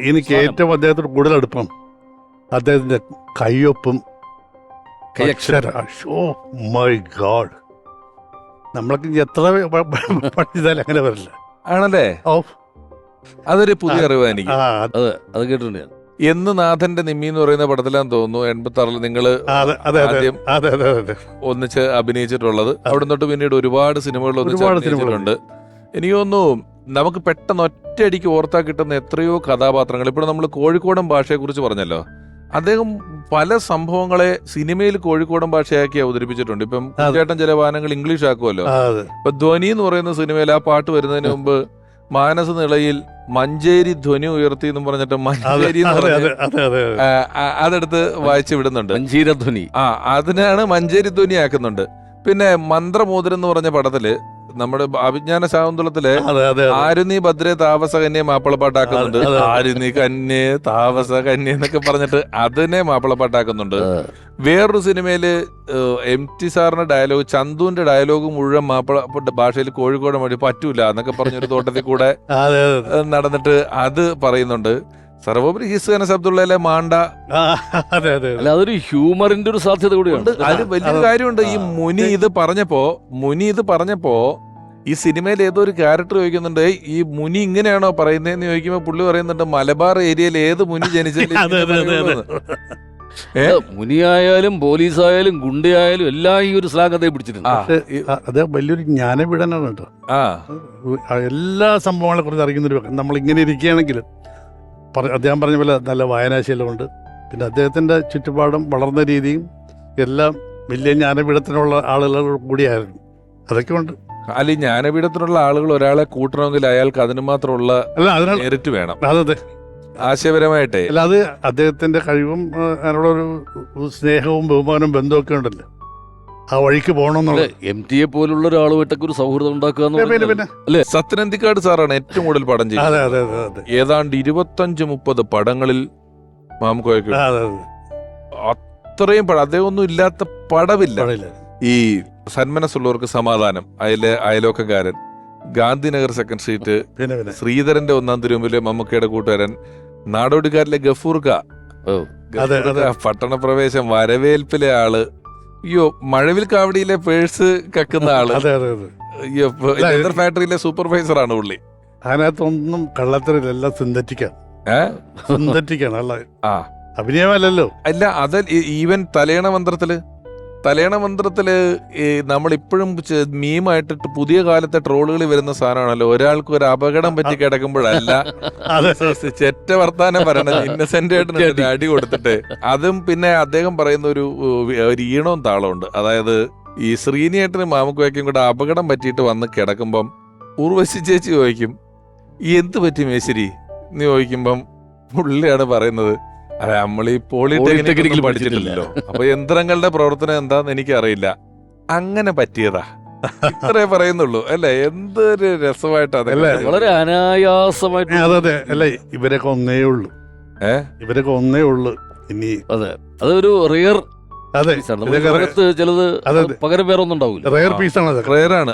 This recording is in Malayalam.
എനിക്ക് ഏറ്റവും അദ്ദേഹത്തോട് കൂടുതൽ അടുപ്പം അദ്ദേഹത്തിന്റെ കയ്യൊപ്പും മൈ ഗോഡ്, നമ്മളൊക്കെ എത്ര പഠിച്ചാലും അങ്ങനെ വരില്ല. ആണല്ലേ? ഓ, അതൊരു പുതിയ അറിവ് എനിക്ക്. അത് കേട്ടിട്ടുണ്ട് ഞാൻ. എന്ന് നാഥന്റെ നിമ്മി എന്ന് പറയുന്ന പടത്തിലാന്ന് തോന്നുന്നു 86 നിങ്ങള് ആദ്യം ഒന്നിച്ച് അഭിനയിച്ചിട്ടുള്ളത്. അവിടെ തൊട്ട് പിന്നീട് ഒരുപാട് സിനിമകൾ ഒന്നിച്ചിട്ടുണ്ട്. എനിക്ക് തോന്നുന്നു നമുക്ക് പെട്ടെന്ന് ഒറ്റയടിക്ക് ഓർത്താ കിട്ടുന്ന എത്രയോ കഥാപാത്രങ്ങൾ. ഇപ്പോൾ നമ്മൾ കോഴിക്കോടൻ ഭാഷയെ കുറിച്ച് പറഞ്ഞല്ലോ, അദ്ദേഹം പല സംഭവങ്ങളെ സിനിമയിൽ കോഴിക്കോടൻ ഭാഷയാക്കി അവതരിപ്പിച്ചിട്ടുണ്ട്. ഇപ്പം ചേട്ടൻ ചില വാഹനങ്ങൾ ഇംഗ്ലീഷ് ആക്കുമല്ലോ. ഇപ്പൊ ധ്വനി എന്ന് പറയുന്ന സിനിമയിൽ ആ പാട്ട് വരുന്നതിന് മുമ്പ് മാനസ നിളയിൽ മഞ്ചേരി ധ്വനി ഉയർത്തി എന്ന് പറഞ്ഞിട്ട് മഞ്ചേരി അതെടുത്ത് വായിച്ചു വിടുന്നുണ്ട്. മഞ്ചേരി അതിനാണ് മഞ്ചേരി ധ്വനി ആക്കുന്നുണ്ട്. പിന്നെ മന്ത്രമോതിരം എന്ന് പറഞ്ഞ പടത്തില് നമ്മുടെ അഭിജ്ഞാന ശാകുന്തളത്തില് ആരുന്നീ ഭദ്രേ താപസ കന്യെ മാപ്പിളപ്പാട്ടാക്കുന്നുണ്ട്. ആരുന്നീ കന്യെ താപസ കന്യ എന്നൊക്കെ പറഞ്ഞിട്ട് അതിനെ മാപ്പിളപ്പാട്ടാക്കുന്നുണ്ട്. വേറൊരു സിനിമയില് MT സാറിന്റെ ഡയലോഗ്, ചന്തുവിന്റെ ഡയലോഗ് മുഴുവൻ മാപ്പിള ഭാഷയിൽ കോഴിക്കോട് മൊഴി പറ്റൂല എന്നൊക്കെ പറഞ്ഞൊരു തോട്ടത്തിൽ കൂടെ നടന്നിട്ട് അത് പറയുന്നുണ്ട്. സർവോപരി ഹിസ്സന ശബ്ദമുള്ള മാണ്ട, അതൊരു ഹ്യൂമറിന്റെ ഒരു സാധ്യത കൂടിയുണ്ട്. അത് വലിയൊരു കാര്യമുണ്ട്. ഈ മുനി ഇത് പറഞ്ഞപ്പോ ഈ സിനിമയിൽ ഏതോ ഒരു ക്യാരക്ടർ ചോദിക്കുന്നുണ്ട്, ഈ മുനി ഇങ്ങനെയാണോ പറയുന്നതെന്ന് ചോദിക്കുമ്പോ പുള്ളി പറയുന്നുണ്ട്, മലബാർ ഏരിയയിൽ ഏത് മുനി ജനിച്ചില്ല. മുനിയായാലും പോലീസായാലും ഗുണ്ടയായാലും എല്ലാം ഈ ഒരു സ്ലാഗതയെ പിടിച്ചിട്ടുണ്ട്. അത് വലിയൊരു ജ്ഞാനപീഠനാണ് കേട്ടോ. എല്ലാ സംഭവങ്ങളെ കുറിച്ച് അറിയുന്നൊരു, നമ്മൾ ഇങ്ങനെ ഇരിക്കുകയാണെങ്കിൽ അദ്ദേഹം പറഞ്ഞ പോലെ നല്ല വായനാശീലമുണ്ട്. പിന്നെ അദ്ദേഹത്തിൻ്റെ ചുറ്റുപാടും വളർന്ന രീതിയും എല്ലാം വലിയ ജ്ഞാനപീഠത്തിനുള്ള ആളുകൾ കൂടിയായിരുന്നു. അതൊക്കെ ഉണ്ട്. അല്ല, ഈ ജ്ഞാനപീഠത്തിനുള്ള ആളുകൾ ഒരാളെ കൂട്ടണമെങ്കിൽ അയാൾക്ക് അതിന് മാത്രമുള്ള മെറിറ്റ് വേണം. അതെ, ആശയപരമായിട്ടേ. അല്ല, അത് അദ്ദേഹത്തിന്റെ കഴിവും അതിനുള്ളൊരു സ്നേഹവും ബഹുമാനവും ബന്ധമൊക്കെ ഉണ്ടല്ലോ. ആ വഴിക്ക് പോകണമെന്നുള്ള MT പോലുള്ള ഒരാളുമായിട്ടൊക്കെ ഒരു സൗഹൃദം ഉണ്ടാക്കുക. സത്യനന്ദിക്കാട് സാറാണ് ഏറ്റവും കൂടുതൽ പടം ചെയ്യുന്നത്. ഏതാണ്ട് 25-30 പടങ്ങളിൽ മാമുക്കോയ്ക്ക് അത്രയും പടം. അദ്ദേഹം ഒന്നും ഇല്ലാത്ത പടവില്ല. ഈ സന്മനസ്സുള്ളവർക്ക് സമാധാനം, അതിലെ അയലോക്കക്കാരൻ, ഗാന്ധിനഗർ സെക്കൻഡ് സ്ട്രീറ്റ്, ശ്രീധരന്റെ 1-ാം തിരുമുമ്പിലെ മമ്മൂക്കയുടെ കൂട്ടുകാരൻ, നാടോടിക്കാരിലെ ഗഫൂർക്ക, പട്ടണപ്രവേശം, വരവേൽപ്പിലെ ആള്, അയ്യോ മഴവിൽ കാവടിയിലെ പേഴ്സ് കക്കുന്ന ആള്, അയ്യോ ലെതർ ഫാക്ടറിയിലെ സൂപ്പർവൈസർ ആണ് പുള്ളി. അതിനകത്തൊന്നും കള്ളത്തരല്ല, സിന്തറ്റിക്കാണ് അഭിനയമല്ലല്ലോ. അല്ല, അത് ഈവൻ തലയണ മന്ത്രത്തില് നമ്മളിപ്പോഴും മീമായിട്ട് പുതിയ കാലത്തെ ട്രോളുകളിൽ വരുന്ന സാധനമാണല്ലോ, ഒരാൾക്ക് ഒരു അപകടം പറ്റി കിടക്കുമ്പോഴല്ല ചെറ്റ വർത്താനം പറയണ ഇന്നസെന്റ് ആയിട്ട് അടി കൊടുത്തിട്ട്. അതും പിന്നെ അദ്ദേഹം പറയുന്ന ഒരു ഈണവും താളമുണ്ട്. അതായത് ഈ ശ്രീനിയേട്ടനും മാമുക്കോയ്ക്കും കൂടെ അപകടം പറ്റിയിട്ട് വന്ന് കിടക്കുമ്പം ഉർവശി ചേച്ചി ചോദിക്കും, എന്ത് പറ്റി മേശ്ശേരി എന്ന് ചോദിക്കുമ്പം പുള്ളിയാണ് പറയുന്നത്, അതെ നമ്മൾ ഈ പോളിടെക്നിക്കിൽ പഠിച്ചിട്ടില്ലല്ലോ, അപ്പൊ യന്ത്രങ്ങളുടെ പ്രവർത്തനം എന്താന്ന് എനിക്കറിയില്ല, അങ്ങനെ പറ്റിയതാ, ഇത്രേ പറയുന്നുള്ളൂ. അല്ലെ, എന്തൊരു രസമായിട്ടാ, വളരെ അനായാസമായിട്ട്. അതെ, അല്ല ഇവരൊക്കെ ഒന്നേ ഉള്ളു ഇനി. അതെ, അതൊരു റിയർ. അതെ, ചിലത് പകരം വേറെ ഒന്നും ഉണ്ടാവില്ല. റെയർ പീസാണ്, റെയറാണ്.